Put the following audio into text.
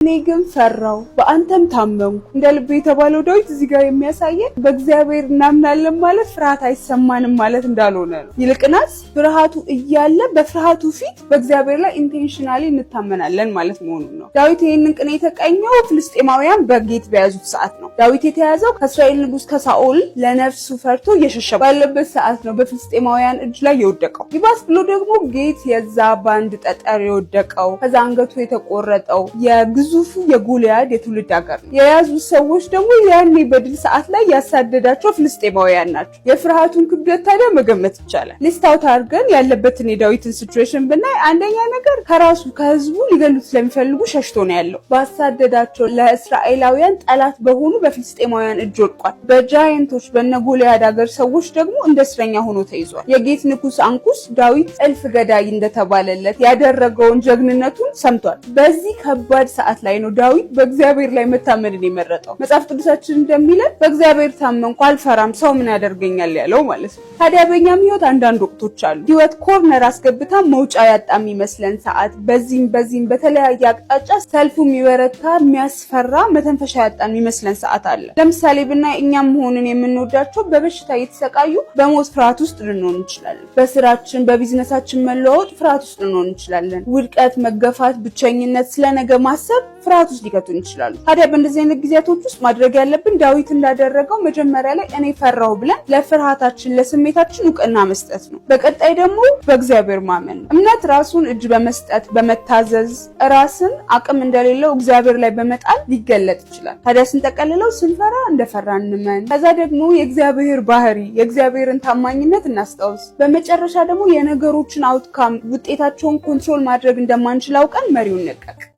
እኔ ግን ፈራው በአንተም ታመንኩ እንደ ልብ የተባለው ዳዊት እዚህ ጋር የሚያሳየን በእግዚአብሔር እናምናለን ማለት ፍርሃት አይሰማንም ማለት እንዳልሆነ ነው። ይልቅናስ ፍርሃቱ እያለ በፍርሃቱ ፊት በእግዚአብሔር ላይ ኢንቴንሽናሊ እንታመናለን ማለት መሆኑን ነው። ዳዊት ይህንን ቅኔ የተቀኘው ፍልስጤማውያን በጌት በያዙት ሰዓት ነው። ዳዊት የተያዘው ከእስራኤል ንጉስ ከሳኦል ለነፍሱ ፈርቶ እየሸሸ ባለበት ሰዓት ነው በፍልስጤማውያን እጅ ላይ የወደቀው። ይባስ ብሎ ደግሞ ጌት የዛ ባንድ ጠጠር የወደቀው ከዛ አንገቱ የተቆረጠው ግዙፉ የጎልያድ የትውልድ ሀገር ነው። የያዙ ሰዎች ደግሞ ያኔ በድል ሰዓት ላይ ያሳደዳቸው ፍልስጤማውያን ናቸው። የፍርሃቱን ክብደት ታዲያ መገመት ይቻላል። ሊስት አውት አድርገን ያለበትን የዳዊትን ሲቹዌሽን ብናይ አንደኛ ነገር ከራሱ ከህዝቡ ሊገሉት ስለሚፈልጉ ሸሽቶ ነው ያለው። ባሳደዳቸው ለእስራኤላውያን ጠላት በሆኑ በፍልስጤማውያን እጅ ወድቋል። በጃይንቶች በነ ጎልያድ ሀገር ሰዎች ደግሞ እንደ እስረኛ ሆኖ ተይዟል። የጌት ንጉስ አንኩስ ዳዊት እልፍ ገዳይ እንደተባለለት ያደረገውን ጀግንነቱን ሰምቷል። በዚህ ከባድ ሰዓት ላይ ነው ዳዊት በእግዚአብሔር ላይ መታመንን የመረጠው። መጽሐፍ ቅዱሳችን እንደሚለን በእግዚአብሔር ታመንኩ አልፈራም ሰው ምን ያደርገኛል ያለው ማለት ነው። ታዲያ በእኛም ህይወት አንዳንድ ወቅቶች አሉ ህይወት ኮርነር አስገብታ መውጫ ያጣ የሚመስለን ሰዓት፣ በዚህም በተለያየ አቅጣጫ ሰልፉ የሚበረታ የሚያስፈራ መተንፈሻ ያጣ የሚመስለን ሰዓት አለ። ለምሳሌ ብናይ እኛም መሆንን የምንወዳቸው በበሽታ እየተሰቃዩ በሞት ፍርሃት ውስጥ ልንሆን እንችላለን። በስራችን በቢዝነሳችን መለወጥ ፍርሃት ውስጥ ልንሆን እንችላለን። ውድቀት፣ መገፋት፣ ብቸኝነት፣ ስለነገ ማሰብ ፍርሃት ውስጥ ሊከቱን ይችላሉ። ታዲያ በእንደዚህ አይነት ጊዜያቶች ውስጥ ማድረግ ያለብን ዳዊት እንዳደረገው መጀመሪያ ላይ እኔ ፈራሁ ብለን ለፍርሃታችን ለስሜታችን እውቅና መስጠት ነው። በቀጣይ ደግሞ በእግዚአብሔር ማመን ነው። እምነት ራሱን እጅ በመስጠት በመታዘዝ ራስን አቅም እንደሌለው እግዚአብሔር ላይ በመጣል ሊገለጥ ይችላል። ታዲያ ስንጠቀልለው ስንፈራ እንደፈራ እንመን። ከዛ ደግሞ የእግዚአብሔር ባህሪ የእግዚአብሔርን ታማኝነት እናስታውስ። በመጨረሻ ደግሞ የነገሮችን አውትካም ውጤታቸውን ኮንትሮል ማድረግ እንደማንችል አውቀን መሪውን እንቀቅ።